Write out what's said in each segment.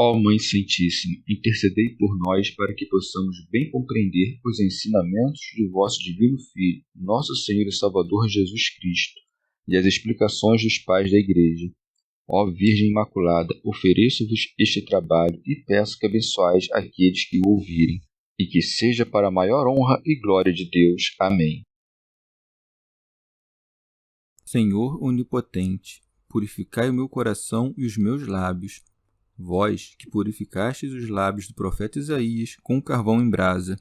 Ó Mãe Santíssima, intercedei por nós para que possamos bem compreender os ensinamentos de vosso Divino Filho, nosso Senhor e Salvador Jesus Cristo, e as explicações dos pais da Igreja. Ó Virgem Imaculada, ofereço-vos este trabalho e peço que abençoeis aqueles que o ouvirem, e que seja para a maior honra e glória de Deus. Amém. Senhor onipotente, purificai o meu coração e os meus lábios. Vós, que purificastes os lábios do profeta Isaías com o carvão em brasa,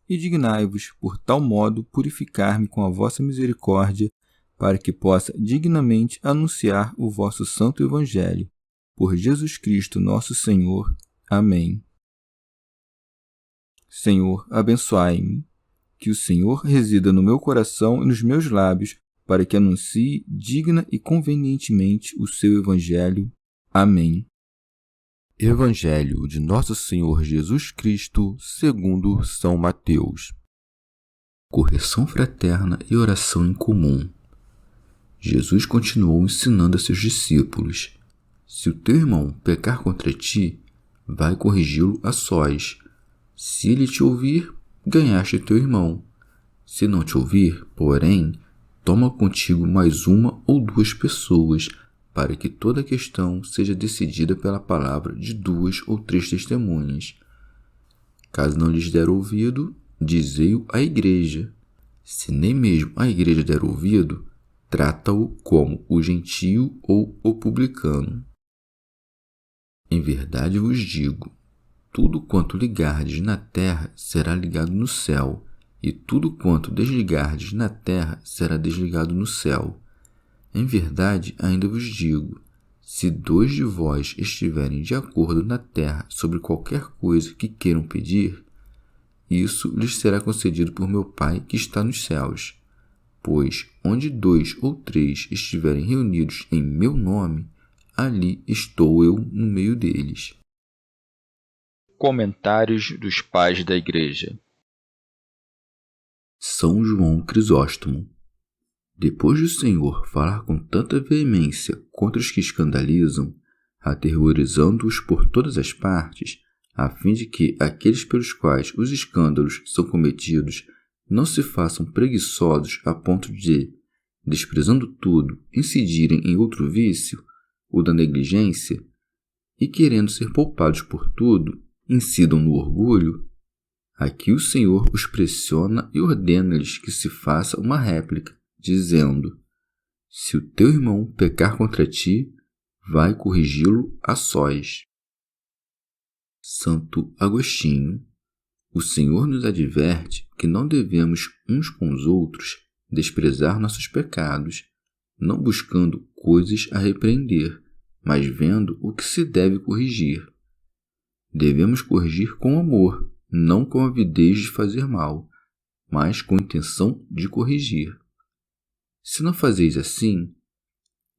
e dignai-vos, por tal modo, purificar-me com a vossa misericórdia, para que possa dignamente anunciar o vosso santo Evangelho. Por Jesus Cristo nosso Senhor. Amém. Senhor, abençoai-me. Que o Senhor resida no meu coração e nos meus lábios, para que anuncie digna e convenientemente o seu Evangelho. Amém. Evangelho de Nosso Senhor Jesus Cristo, segundo São Mateus. Correção fraterna e oração em comum. Jesus continuou ensinando a seus discípulos: se o teu irmão pecar contra ti, vai corrigi-lo a sós. Se ele te ouvir, ganhaste teu irmão. Se não te ouvir, porém, toma contigo mais uma ou duas pessoas, para que toda a questão seja decidida pela palavra de 2 ou 3 testemunhas. Caso não lhes der ouvido, dizei-o à igreja. Se nem mesmo a igreja der ouvido, trata-o como o gentio ou o publicano. Em verdade vos digo, tudo quanto ligardes na terra será ligado no céu, e tudo quanto desligardes na terra será desligado no céu. Em verdade, ainda vos digo, se 2 de vós estiverem de acordo na terra sobre qualquer coisa que queiram pedir, isso lhes será concedido por meu Pai que está nos céus. Pois, onde 2 ou 3 estiverem reunidos em meu nome, ali estou eu no meio deles. Comentários dos Pais da Igreja. São João Crisóstomo. Depois do Senhor falar com tanta veemência contra os que escandalizam, aterrorizando-os por todas as partes, a fim de que aqueles pelos quais os escândalos são cometidos não se façam preguiçosos a ponto de, desprezando tudo, incidirem em outro vício, o da negligência, e querendo ser poupados por tudo, incidam no orgulho, aqui o Senhor os pressiona e ordena-lhes que se faça uma réplica, dizendo: se o teu irmão pecar contra ti, vai corrigi-lo a sós. Santo Agostinho. O Senhor nos adverte que não devemos uns com os outros desprezar nossos pecados, não buscando coisas a repreender, mas vendo o que se deve corrigir. Devemos corrigir com amor, não com avidez de fazer mal, mas com intenção de corrigir. Se não fazeis assim,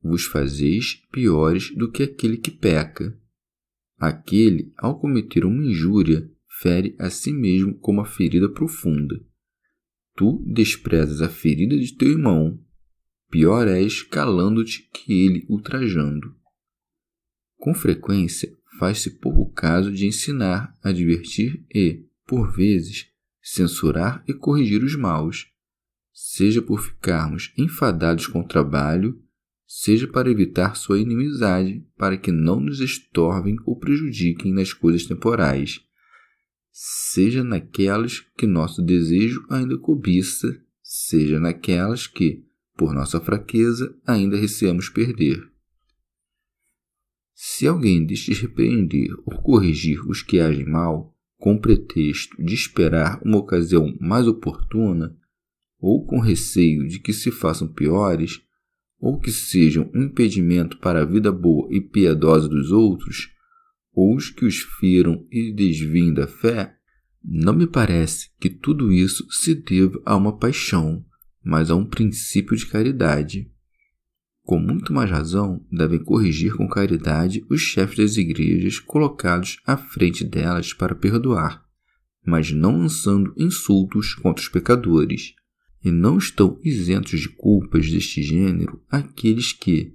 vos fazeis piores do que aquele que peca. Aquele, ao cometer uma injúria, fere a si mesmo com uma ferida profunda. Tu desprezas a ferida de teu irmão, pior és calando-te que ele ultrajando. Com frequência, faz-se pouco caso de ensinar, advertir e, por vezes, censurar e corrigir os maus, seja por ficarmos enfadados com o trabalho, seja para evitar sua inimizade, para que não nos estorvem ou prejudiquem nas coisas temporais, seja naquelas que nosso desejo ainda cobiça, seja naquelas que, por nossa fraqueza, ainda receamos perder. Se alguém deixa de repreender ou corrigir os que agem mal, com pretexto de esperar uma ocasião mais oportuna, ou com receio de que se façam piores, ou que sejam um impedimento para a vida boa e piedosa dos outros, ou os que os firam e desviem da fé, não me parece que tudo isso se deva a uma paixão, mas a um princípio de caridade. Com muito mais razão, devem corrigir com caridade os chefes das igrejas colocados à frente delas para perdoar, mas não lançando insultos contra os pecadores. E não estão isentos de culpas deste gênero aqueles que,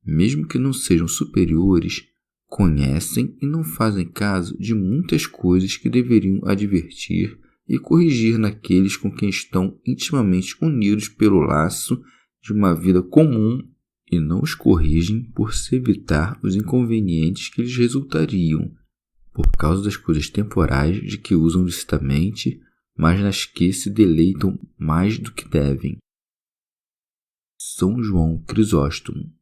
mesmo que não sejam superiores, conhecem e não fazem caso de muitas coisas que deveriam advertir e corrigir naqueles com quem estão intimamente unidos pelo laço de uma vida comum e não os corrigem por se evitar os inconvenientes que lhes resultariam, por causa das coisas temporais de que usam licitamente, mas nas que se deleitam mais do que devem. São João Crisóstomo.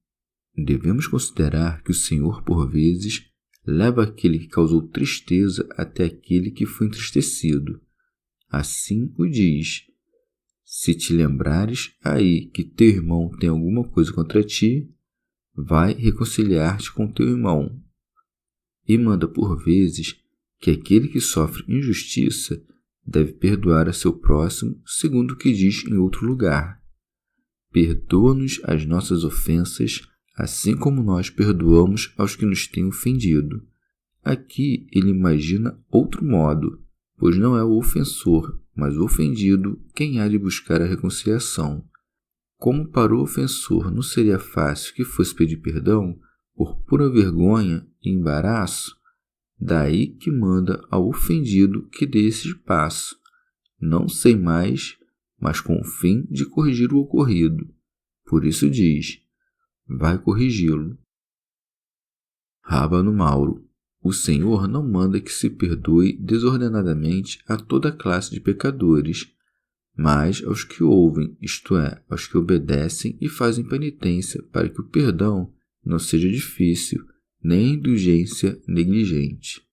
Devemos considerar que o Senhor, por vezes, leva aquele que causou tristeza até aquele que foi entristecido. Assim o diz: se te lembrares aí que teu irmão tem alguma coisa contra ti, vai reconciliar-te com teu irmão. E manda por vezes que aquele que sofre injustiça deve perdoar a seu próximo, segundo o que diz em outro lugar: perdoa-nos as nossas ofensas, assim como nós perdoamos aos que nos têm ofendido. Aqui ele imagina outro modo, pois não é o ofensor, mas o ofendido quem há de buscar a reconciliação. Como para o ofensor não seria fácil que fosse pedir perdão, por pura vergonha e embaraço, daí que manda ao ofendido que dê esse passo, não sem mais, mas com o fim de corrigir o ocorrido. Por isso diz: vai corrigi-lo. Rábano Mauro. O Senhor não manda que se perdoe desordenadamente a toda classe de pecadores, mas aos que ouvem, isto é, aos que obedecem e fazem penitência, para que o perdão não seja difícil, nem a indulgência negligente.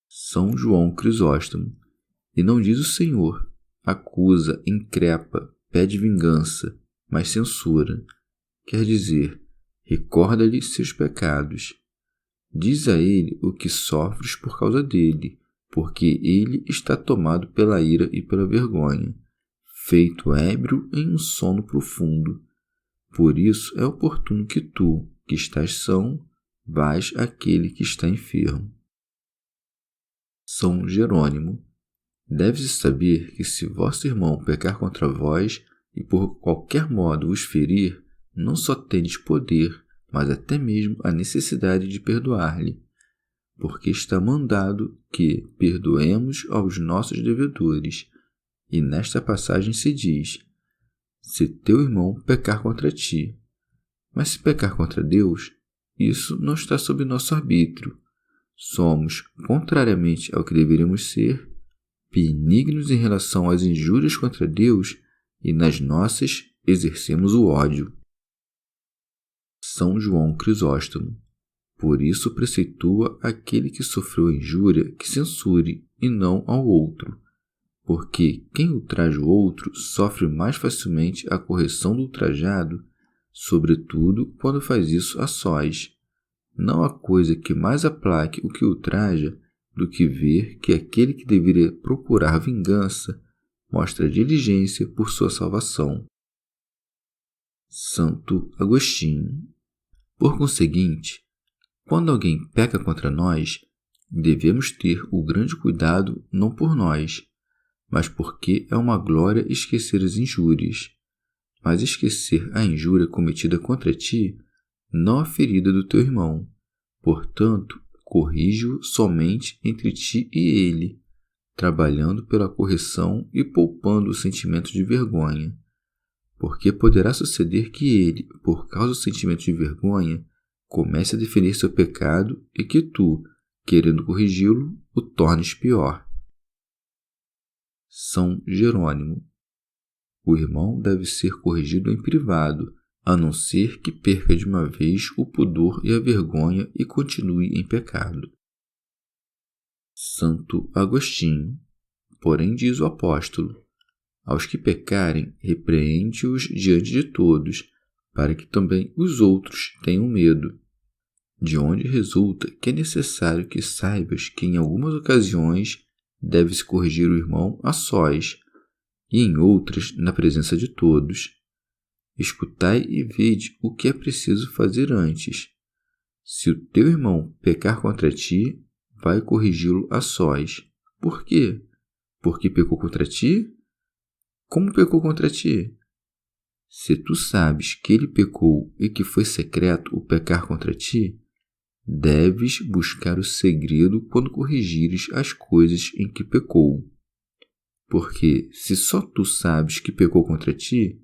São João Crisóstomo. E não diz o Senhor: acusa, increpa, pede vingança, mas censura. Quer dizer, recorda-lhe seus pecados. Diz a ele o que sofres por causa dele, porque ele está tomado pela ira e pela vergonha, feito ébrio em um sono profundo. Por isso é oportuno que tu, que estás são, vais àquele que está enfermo. São Jerônimo. Deves saber que se vosso irmão pecar contra vós e por qualquer modo vos ferir, não só tendes poder, mas até mesmo a necessidade de perdoar-lhe, porque está mandado que perdoemos aos nossos devedores. E nesta passagem se diz: se teu irmão pecar contra ti. Mas se pecar contra Deus, isso não está sob nosso arbítrio. Somos, contrariamente ao que deveríamos ser, benignos em relação às injúrias contra Deus e nas nossas exercemos o ódio. São João Crisóstomo. Por isso preceitua aquele que sofreu a injúria que censure, e não ao outro, porque quem ultraja o outro sofre mais facilmente a correção do ultrajado, sobretudo quando faz isso a sós. Não há coisa que mais aplaque o que ultraja do que ver que aquele que deveria procurar vingança mostra diligência por sua salvação. Santo Agostinho. Por conseguinte, quando alguém peca contra nós, devemos ter o grande cuidado não por nós, mas porque é uma glória esquecer as injúrias. Mas esquecer a injúria cometida contra ti, não a ferida do teu irmão. Portanto, corrige-o somente entre ti e ele, trabalhando pela correção e poupando o sentimento de vergonha. Porque poderá suceder que ele, por causa do sentimento de vergonha, comece a defender seu pecado e que tu, querendo corrigi-lo, o tornes pior. São Jerônimo. O irmão deve ser corrigido em privado, a não ser que perca de uma vez o pudor e a vergonha e continue em pecado. Santo Agostinho. Porém diz o apóstolo: aos que pecarem, repreende-os diante de todos, para que também os outros tenham medo. De onde resulta que é necessário que saibas que em algumas ocasiões deve-se corrigir o irmão a sós, e em outras na presença de todos. Escutai e vede o que é preciso fazer antes. Se o teu irmão pecar contra ti, vai corrigi-lo a sós. Por quê? Porque pecou contra ti? Como pecou contra ti? Se tu sabes que ele pecou e que foi secreto o pecar contra ti, deves buscar o segredo quando corrigires as coisas em que pecou. Porque se só tu sabes que pecou contra ti,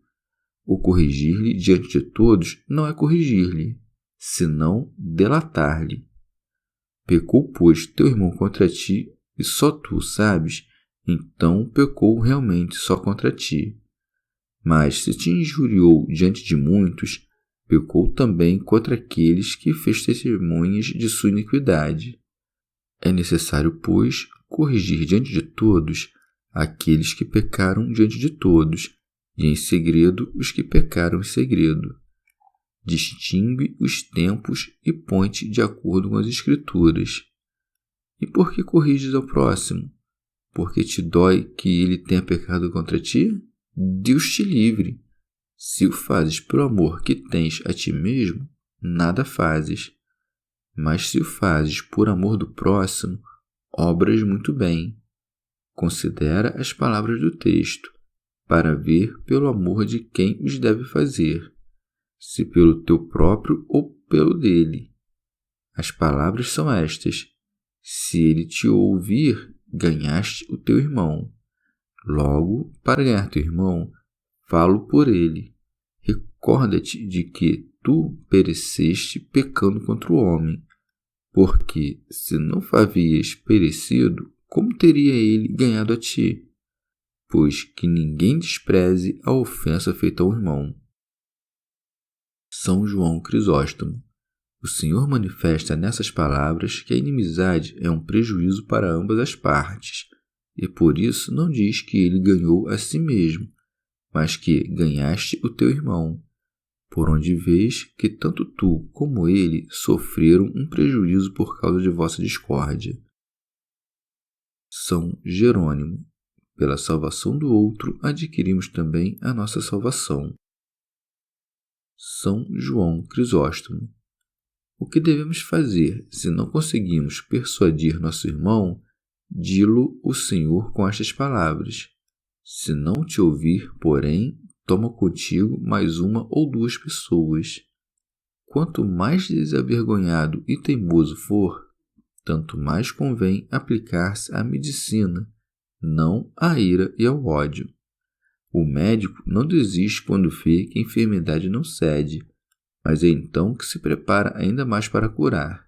o corrigir-lhe diante de todos não é corrigir-lhe, senão delatar-lhe. Pecou, pois, teu irmão contra ti, e só tu o sabes, então pecou realmente só contra ti. Mas se te injuriou diante de muitos, pecou também contra aqueles que fez testemunhas de sua iniquidade. É necessário, pois, corrigir diante de todos aqueles que pecaram diante de todos, e em segredo os que pecaram em segredo. Distingue os tempos e põe-te de acordo com as Escrituras. E por que corriges ao próximo? Porque te dói que ele tenha pecado contra ti? Deus te livre! Se o fazes por amor que tens a ti mesmo, nada fazes. Mas se o fazes por amor do próximo, obras muito bem. Considera as palavras do texto, para ver pelo amor de quem os deve fazer, se pelo teu próprio ou pelo dele. As palavras são estas: se ele te ouvir, ganhaste o teu irmão. Logo, para ganhar teu irmão, falo por ele. Recorda-te de que tu pereceste pecando contra o homem, porque se não havias perecido, como teria ele ganhado a ti? Pois que ninguém despreze a ofensa feita ao irmão. São João Crisóstomo. O Senhor manifesta nessas palavras que a inimizade é um prejuízo para ambas as partes, e por isso não diz que ele ganhou a si mesmo, mas que ganhaste o teu irmão, por onde vês que tanto tu como ele sofreram um prejuízo por causa de vossa discórdia. São Jerônimo. Pela salvação do outro, adquirimos também a nossa salvação. São João Crisóstomo. O que devemos fazer se não conseguimos persuadir nosso irmão? Di-lo o Senhor com estas palavras: se não te ouvir, porém, toma contigo mais uma ou duas pessoas. Quanto mais desavergonhado e teimoso for, tanto mais convém aplicar-se à medicina, não à ira e ao ódio. O médico não desiste quando vê que a enfermidade não cede, mas é então que se prepara ainda mais para curar.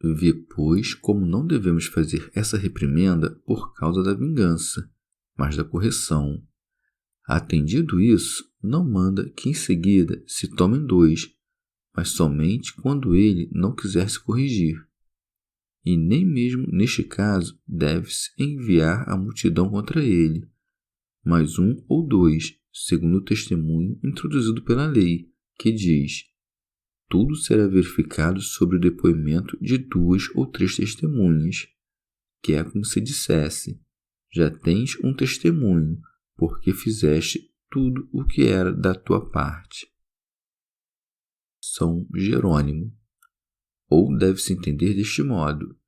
Vê, pois, como não devemos fazer essa reprimenda por causa da vingança, mas da correção. Atendido isso, não manda que em seguida se tomem dois, mas somente quando ele não quiser se corrigir. E nem mesmo neste caso deve-se enviar a multidão contra ele, mas um ou dois, segundo o testemunho introduzido pela lei, que diz: tudo será verificado sobre o depoimento de 2 ou 3 testemunhas, que é como se dissesse: já tens um testemunho, porque fizeste tudo o que era da tua parte. São Jerônimo. Ou deve-se entender deste modo: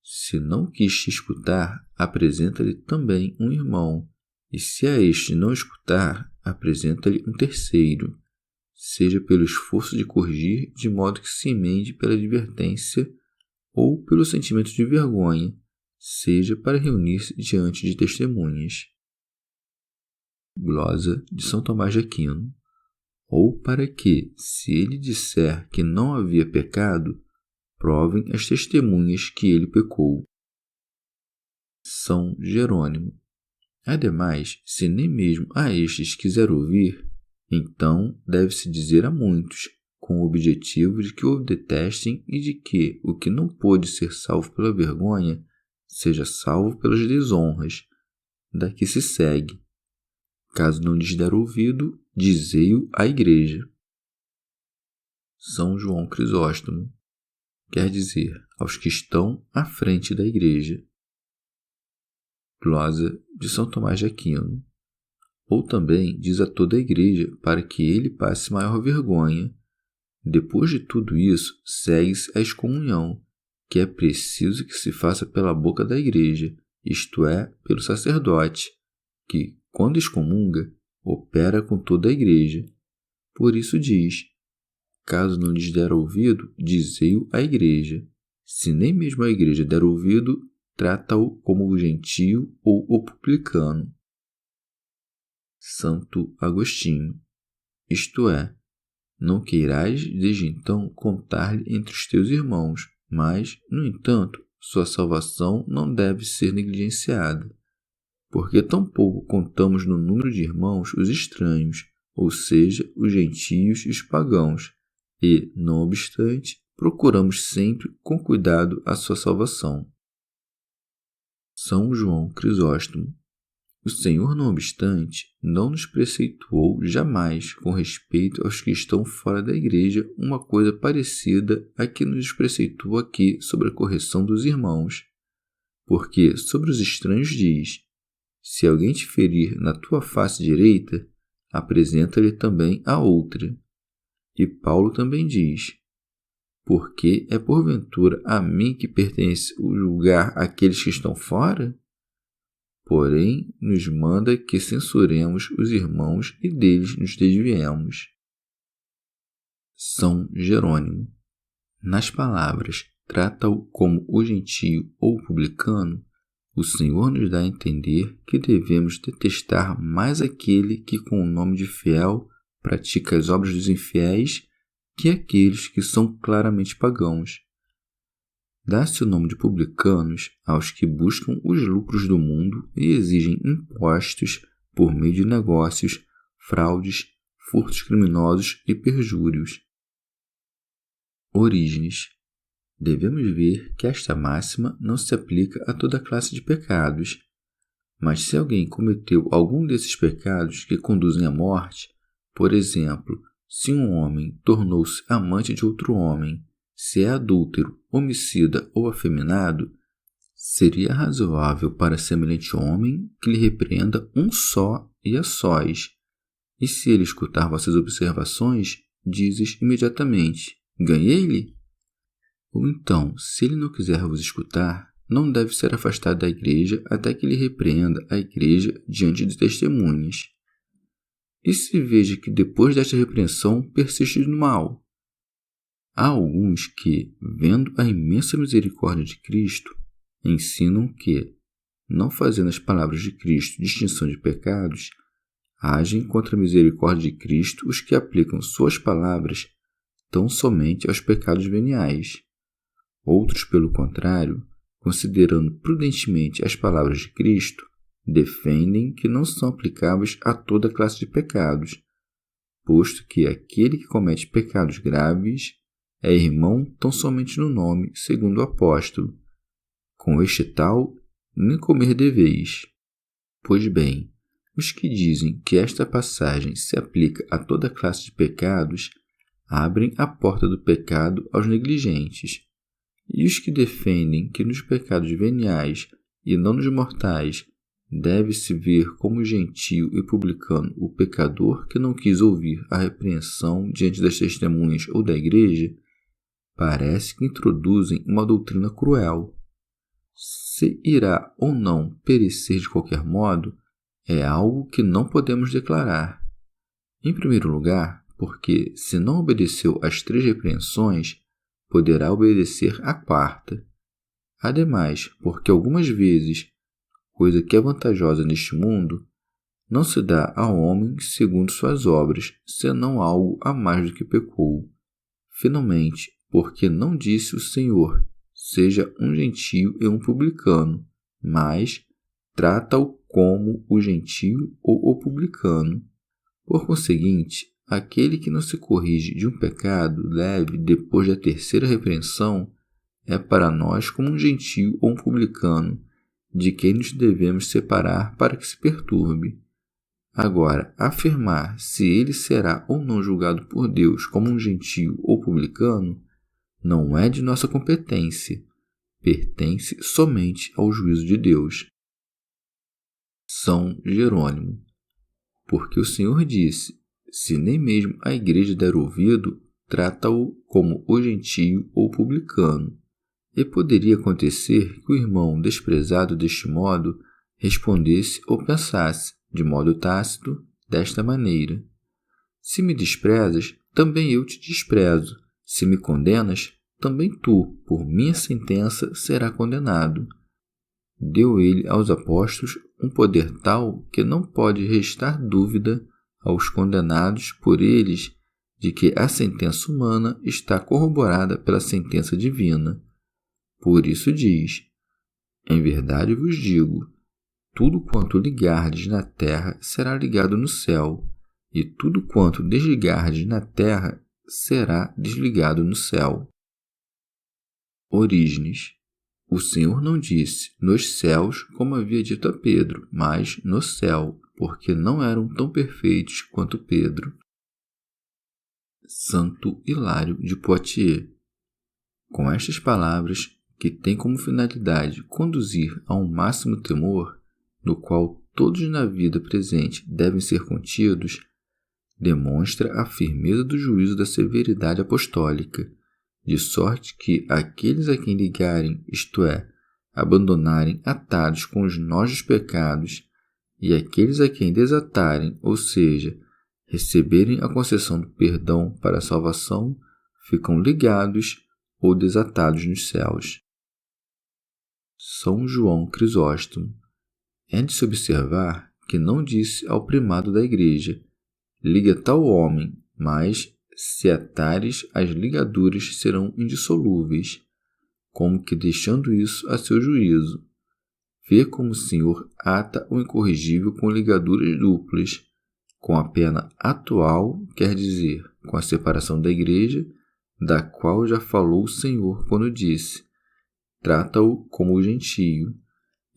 se não quis te escutar, apresenta-lhe também um irmão, e se a este não escutar, apresenta-lhe um terceiro, seja pelo esforço de corrigir, de modo que se emende pela advertência, ou pelo sentimento de vergonha, seja para reunir-se diante de testemunhas. Glosa de São Tomás de Aquino. Ou para que, se ele disser que não havia pecado, provem as testemunhas que ele pecou. São Jerônimo. Ademais, se nem mesmo a estes quiser ouvir, então deve-se dizer a muitos, com o objetivo de que o detestem e de que o que não pôde ser salvo pela vergonha seja salvo pelas desonras. Daqui se segue: caso não lhes der ouvido, dizei-o à Igreja. São João Crisóstomo. Quer dizer, aos que estão à frente da Igreja. Glosa de São Tomás de Aquino. Ou também diz a toda a Igreja, para que ele passe maior vergonha. Depois de tudo isso, segue-se a excomunhão, que é preciso que se faça pela boca da Igreja, isto é, pelo sacerdote, que, quando excomunga, opera com toda a Igreja. Por isso diz: Caso não lhes der ouvido, dizei-o à igreja. Se nem mesmo a igreja der ouvido, trata-o como o gentio ou o publicano. Santo Agostinho. Isto é, não queirás desde então contar-lhe entre os teus irmãos, mas, no entanto, sua salvação não deve ser negligenciada, porque tampouco contamos no número de irmãos os estranhos, ou seja, os gentios e os pagãos, e, não obstante, procuramos sempre com cuidado a sua salvação. São João Crisóstomo. O Senhor, não obstante, não nos preceituou jamais com respeito aos que estão fora da igreja uma coisa parecida à que nos preceitou aqui sobre a correção dos irmãos. Porque sobre os estranhos diz: se alguém te ferir na tua face direita, apresenta-lhe também a outra. E Paulo também diz: porque é porventura a mim que pertence o julgar aqueles que estão fora? Porém, nos manda que censuremos os irmãos e deles nos desviemos. São Jerônimo. Nas palavras trata-o como o gentio ou publicano, o Senhor nos dá a entender que devemos detestar mais aquele que com o nome de fiel pratica as obras dos infiéis que aqueles que são claramente pagãos. Dá-se o nome de publicanos aos que buscam os lucros do mundo e exigem impostos por meio de negócios, fraudes, furtos criminosos e perjúrios. Orígenes. Devemos ver que esta máxima não se aplica a toda classe de pecados, mas se alguém cometeu algum desses pecados que conduzem à morte, por exemplo, se um homem tornou-se amante de outro homem, se é adúltero, homicida ou afeminado, seria razoável para semelhante homem que lhe repreenda um só e a sós. E se ele escutar vossas observações, dizes imediatamente: ganhei-lhe? Ou então, se ele não quiser vos escutar, não deve ser afastado da igreja até que lhe repreenda a igreja diante de testemunhas. E se veja que depois desta repreensão persiste no mal? Há alguns que, vendo a imensa misericórdia de Cristo, ensinam que, não fazendo as palavras de Cristo distinção de pecados, agem contra a misericórdia de Cristo os que aplicam suas palavras tão somente aos pecados veniais. Outros, pelo contrário, considerando prudentemente as palavras de Cristo, defendem que não são aplicáveis a toda classe de pecados, posto que aquele que comete pecados graves é irmão tão somente no nome, segundo o apóstolo. Com este tal, nem comer deveis. Pois bem, os que dizem que esta passagem se aplica a toda classe de pecados abrem a porta do pecado aos negligentes. E os que defendem que nos pecados veniais e não nos mortais deve-se ver como gentio e publicano o pecador que não quis ouvir a repreensão diante das testemunhas ou da igreja, parece que introduzem uma doutrina cruel. Se irá ou não perecer de qualquer modo, é algo que não podemos declarar. Em primeiro lugar, porque, se não obedeceu às 3 repreensões, poderá obedecer à 4ª. Ademais, porque algumas vezes, coisa que é vantajosa neste mundo, não se dá ao homem segundo suas obras, senão algo a mais do que pecou. Finalmente, porque não disse o Senhor: seja um gentio e um publicano, mas trata-o como o gentio ou o publicano. Por conseguinte, aquele que não se corrige de um pecado leve depois da 3ª repreensão é para nós como um gentio ou um publicano, de quem nos devemos separar para que se perturbe. Agora, afirmar se ele será ou não julgado por Deus como um gentio ou publicano não é de nossa competência, pertence somente ao juízo de Deus. São Jerônimo. Porque o Senhor disse: se nem mesmo a igreja der ouvido, trata-o como o gentio ou publicano. E poderia acontecer que o irmão desprezado deste modo respondesse ou pensasse, de modo tácito, desta maneira: se me desprezas, também eu te desprezo. Se me condenas, também tu, por minha sentença, será condenado. Deu ele aos apóstolos um poder tal que não pode restar dúvida aos condenados por eles de que a sentença humana está corroborada pela sentença divina. Por isso diz: em verdade vos digo, tudo quanto ligardes na terra será ligado no céu, e tudo quanto desligardes na terra será desligado no céu. Orígenes. O Senhor não disse nos céus como havia dito a Pedro, mas no céu, porque não eram tão perfeitos quanto Pedro. Santo Hilário de Poitiers. Com estas palavras, que têm como finalidade conduzir a um máximo temor, no qual todos na vida presente devem ser contidos, demonstra a firmeza do juízo da severidade apostólica, de sorte que aqueles a quem ligarem, isto é, abandonarem atados com os nós dos pecados, e aqueles a quem desatarem, ou seja, receberem a concessão do perdão para a salvação, ficam ligados ou desatados nos céus. São João Crisóstomo. É de se observar que não disse ao primado da Igreja: liga tal homem, mas se atares, as ligaduras serão indissolúveis, como que deixando isso a seu juízo. Vê como o Senhor ata o incorrigível com ligaduras duplas, com a pena atual, quer dizer, com a separação da Igreja, da qual já falou o Senhor quando disse: trata-o como o gentio,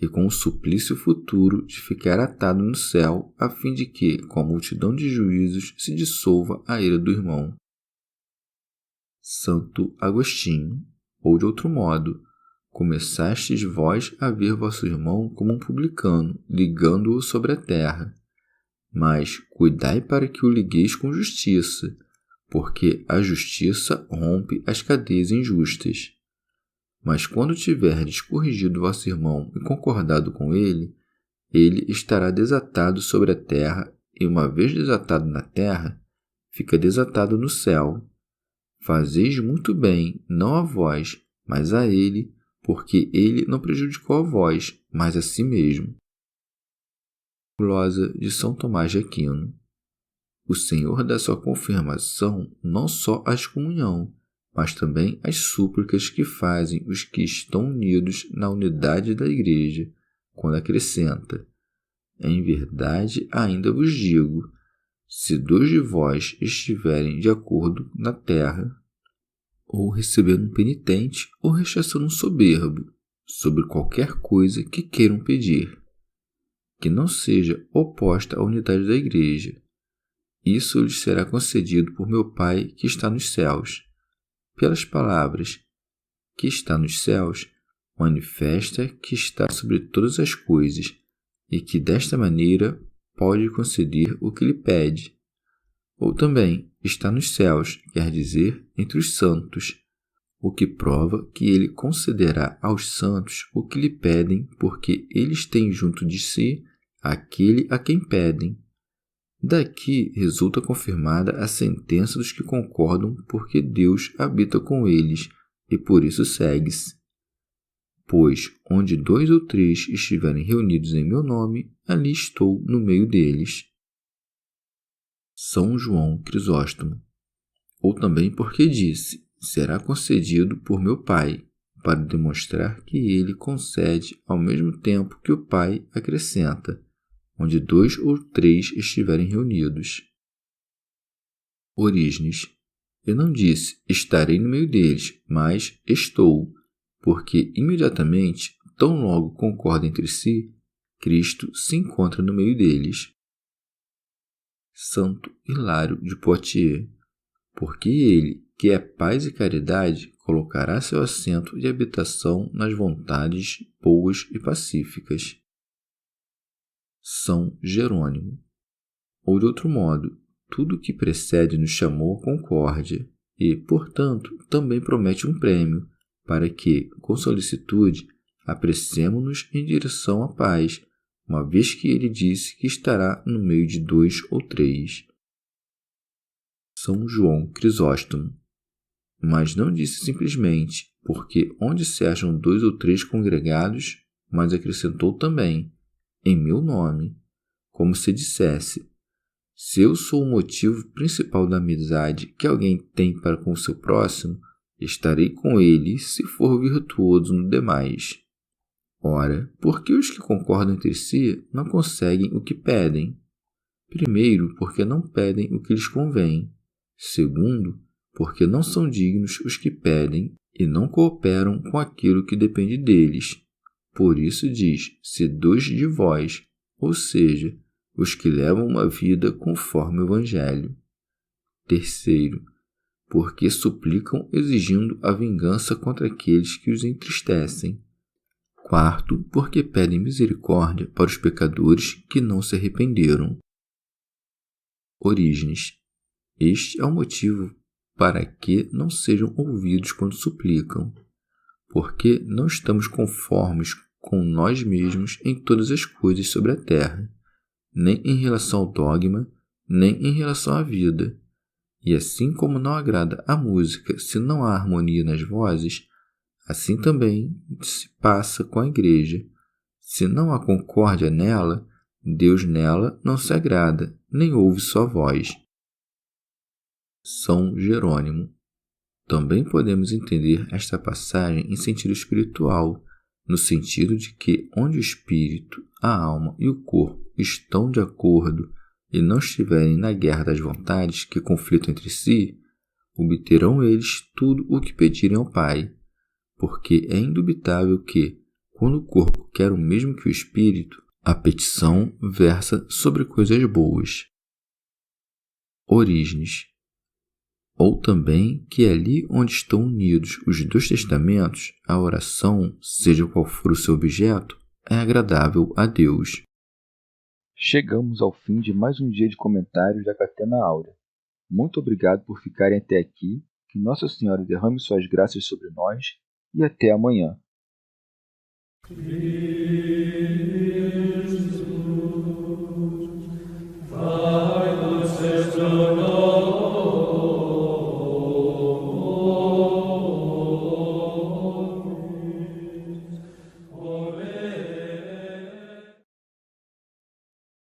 e com o suplício futuro de ficar atado no céu, a fim de que, com a multidão de juízos, se dissolva a ira do irmão. Santo Agostinho. Ou de outro modo, começastes vós a ver vosso irmão como um publicano, ligando-o sobre a terra. Mas cuidai para que o ligueis com justiça, porque a justiça rompe as cadeias injustas. Mas quando tiverdes corrigido vosso irmão e concordado com ele, ele estará desatado sobre a terra, e uma vez desatado na terra, fica desatado no céu. Fazeis muito bem, não a vós, mas a ele, porque ele não prejudicou a vós, mas a si mesmo. Glosa de São Tomás de Aquino. O Senhor dá sua confirmação não só à excomunhão, mas também às súplicas que fazem os que estão unidos na unidade da Igreja, quando acrescenta: em verdade ainda vos digo, se 2 de vós estiverem de acordo na terra, ou recebendo um penitente, ou rechaçando um soberbo, sobre qualquer coisa que queiram pedir, que não seja oposta à unidade da Igreja, isso lhes será concedido por meu Pai que está nos céus. Pelas palavras que está nos céus, manifesta que está sobre todas as coisas, e que desta maneira pode conceder o que lhe pede. Ou também está nos céus, quer dizer, entre os santos, o que prova que ele concederá aos santos o que lhe pedem, porque eles têm junto de si aquele a quem pedem. Daqui resulta confirmada a sentença dos que concordam, porque Deus habita com eles, e por isso segue-se: pois onde 2 ou 3 estiverem reunidos em meu nome, ali estou no meio deles. São João Crisóstomo. Ou também porque disse: será concedido por meu Pai, para demonstrar que ele concede ao mesmo tempo que o Pai acrescenta, onde 2 ou 3 estiverem reunidos. Orígenes. Eu não disse: estarei no meio deles, mas estou, porque imediatamente, tão logo concordam entre si, Cristo se encontra no meio deles. Santo Hilário de Poitiers. Porque ele, que é paz e caridade, colocará seu assento de habitação nas vontades boas e pacíficas. São Jerônimo. Ou de outro modo, tudo o que precede nos chamou a concórdia, e, portanto, também promete um prêmio, para que, com solicitude, apressemo-nos em direção à paz, uma vez que ele disse que estará no meio de 2 ou 3. São João Crisóstomo. Mas não disse simplesmente, porque onde se acham 2 ou 3 congregados, mas acrescentou também, em meu nome, como se dissesse: se eu sou o motivo principal da amizade que alguém tem para com o seu próximo, estarei com ele se for virtuoso no demais. Ora, por que os que concordam entre si não conseguem o que pedem? Primeiro, porque não pedem o que lhes convém. Segundo, porque não são dignos os que pedem e não cooperam com aquilo que depende deles. Por isso diz: se 2 de vós, ou seja, os que levam uma vida conforme o Evangelho. Terceiro, porque suplicam exigindo a vingança contra aqueles que os entristecem. Quarto, porque pedem misericórdia para os pecadores que não se arrependeram. Orígenes. Este é o motivo para que não sejam ouvidos quando suplicam, porque não estamos conformes com nós mesmos em todas as coisas sobre a terra, nem em relação ao dogma, nem em relação à vida. E assim como não agrada a música se não há harmonia nas vozes, assim também se passa com a Igreja. Se não há concórdia nela, Deus nela não se agrada, nem ouve sua voz. São Jerônimo. Também podemos entender esta passagem em sentido espiritual, no sentido de que onde o espírito, a alma e o corpo estão de acordo e não estiverem na guerra das vontades que conflitam entre si, obterão eles tudo o que pedirem ao Pai, porque é indubitável que, quando o corpo quer o mesmo que o espírito, a petição versa sobre coisas boas. Orígenes. Ou também que ali onde estão unidos os 2 testamentos, a oração, seja qual for o seu objeto, é agradável a Deus. Chegamos ao fim de mais um dia de comentários da Catena Áurea. Muito obrigado por ficarem até aqui, que Nossa Senhora derrame suas graças sobre nós e até amanhã.